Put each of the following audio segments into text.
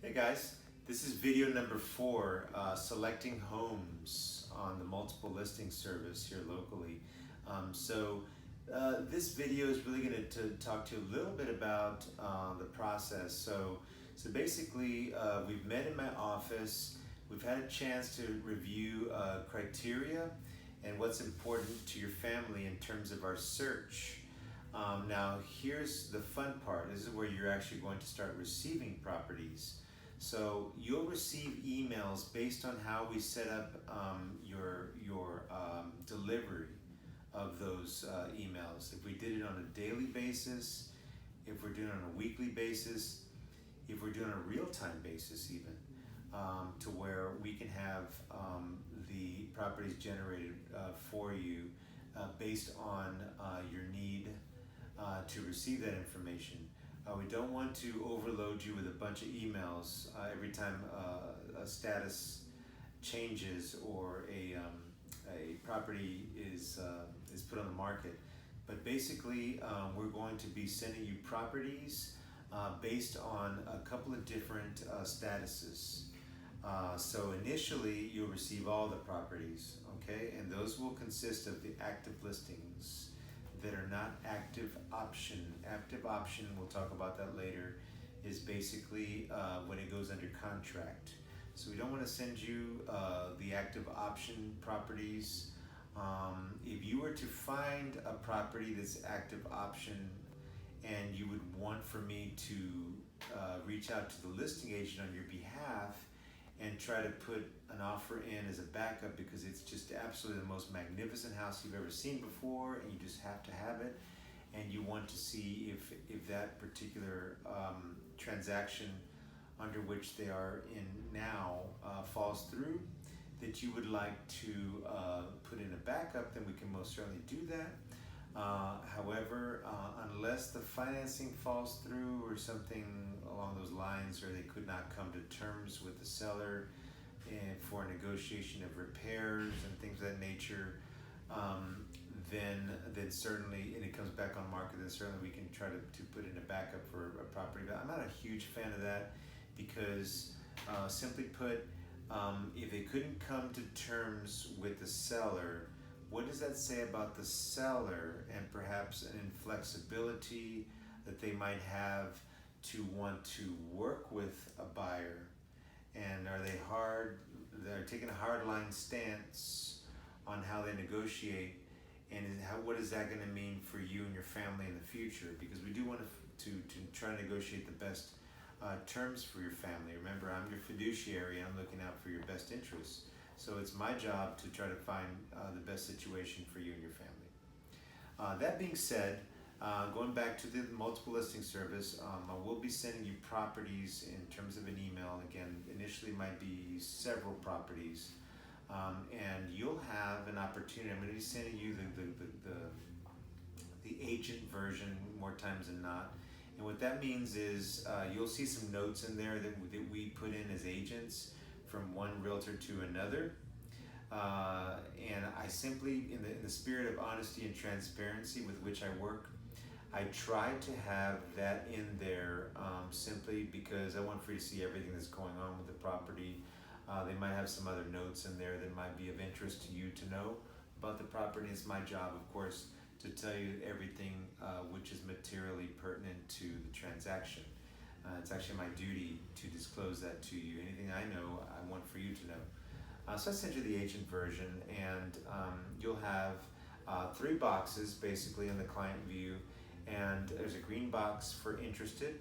Hey guys, this is video number 4, selecting homes on the multiple listing service here locally. This video is really going to talk to you a little bit about the process. So basically, we've met in my office. We've had a chance to review criteria and what's important to your family in terms of our search. Now, here's the fun part. This is where you're actually going to start receiving properties. So you'll receive emails based on how we set up your delivery of those emails. If we did it on a daily basis, if we're doing it on a weekly basis, if we're doing it on a real-time basis even, to where we can have the properties generated for you based on your need to receive that information. We don't want to overload you with a bunch of emails every time a status changes or a property is put on the market. But basically, we're going to be sending you properties based on a couple of different statuses. So initially, you'll receive all the properties, okay? And those will consist of the active listings that are not active option. Active option, we'll talk about that later, is basically when it goes under contract. So we don't want to send you the active option properties. If you were to find a property that's active option and you would want for me to reach out to the listing agent on your behalf and try to put an offer in as a backup because it's just absolutely the most magnificent house you've ever seen before and you just have to have it, and you want to see if that particular transaction under which they are in now falls through, that you would like to put in a backup, then we can most certainly do that. However, unless the financing falls through or something along those lines, or they could not come to terms with the seller for negotiation of repairs and things of that nature, then certainly, and it comes back on market, then certainly we can try to put in a backup for a property. But I'm not a huge fan of that because, simply put, if they couldn't come to terms with the seller, what does that say about the seller and perhaps an inflexibility that they might have to want to work with a buyer? And are they they're taking a hard line stance on how they negotiate, and what is that going to mean for you and your family in the future? Because we do want to try to negotiate the best terms for your family. Remember, I'm your fiduciary, I'm looking out for your best interests. So it's my job to try to find the best situation for you and your family. That being said, going back to the multiple listing service, I will be sending you properties in terms of an email. Again, initially it might be several properties, and you'll have an opportunity. I'm going to be sending you the agent version more times than not. And what that means is you'll see some notes in there that we put in as agents from one realtor to another. And I simply, in the spirit of honesty and transparency with which I work, I try to have that in there simply because I want for you to see everything that's going on with the property. They might have some other notes in there that might be of interest to you to know about the property. It's my job, of course, to tell you everything which is materially pertinent to the transaction. It's actually my duty to disclose that to you. Anything I know, I want for you to know. So I sent you the agent version, and you'll have 3 boxes basically in the client view, and there's a green box for interested,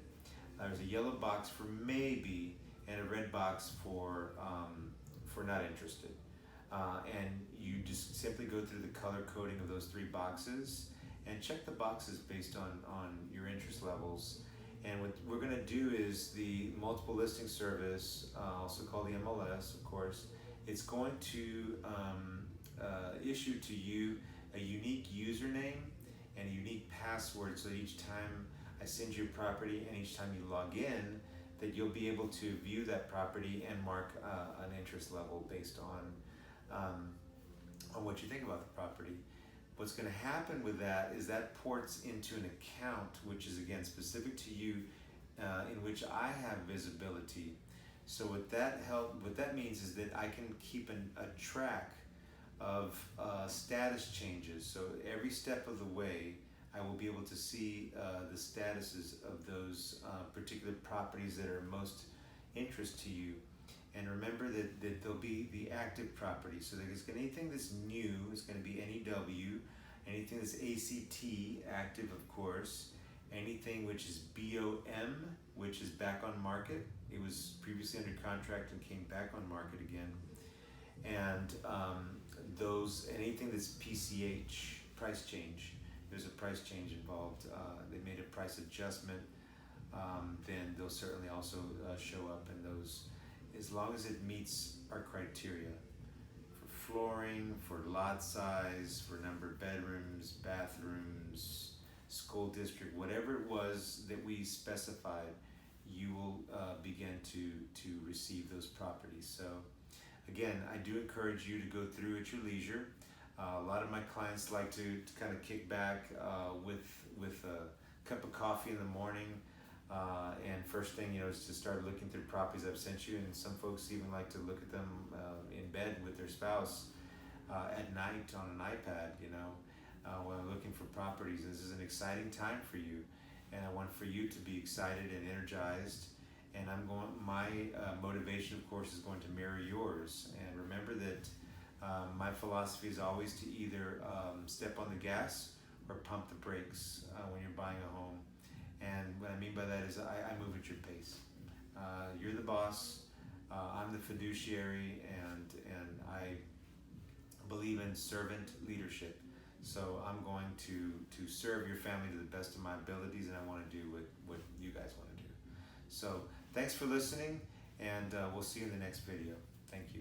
there's a yellow box for maybe, and a red box for not interested. And you just simply go through the color coding of those 3 boxes and check the boxes based on your interest levels. And what we're going to do is the multiple listing service, also called the MLS, of course, it's going to issue to you a unique username and a unique password, so that each time I send you a property and each time you log in, that you'll be able to view that property and mark an interest level based on what you think about the property. What's going to happen with that is that ports into an account which is, again, specific to you, in which I have visibility. So what that means is that I can keep a track of status changes. So every step of the way, I will be able to see the statuses of those particular properties that are most interest to you. And remember that there'll be the active property. So there's anything that's new is going to be NEW, anything that's ACT, active of course, anything which is BOM, which is back on market. It was previously under contract and came back on market again. And anything that's PCH, price change, there's a price change involved, they made a price adjustment, then they'll certainly also show up in those, as long as it meets our criteria for flooring, for lot size, for number of bedrooms, bathrooms, school district, whatever it was that we specified, you will begin to receive those properties. So again, I do encourage you to go through at your leisure. A lot of my clients like to kind of kick back with a cup of coffee in the morning, and first thing, is to start looking through properties I've sent you. And some folks even like to look at them in bed with their spouse at night on an iPad. When I'm looking for properties. This is an exciting time for you, and I want for you to be excited and energized. And my motivation, of course, is going to mirror yours. And remember that my philosophy is always to either step on the gas or pump the brakes when you're buying a home. And what I mean by that is I move at your pace. You're the boss. I'm the fiduciary, and I believe in servant leadership. So I'm going to serve your family to the best of my abilities, and I want to do what you guys want to do. So thanks for listening, and we'll see you in the next video. Thank you.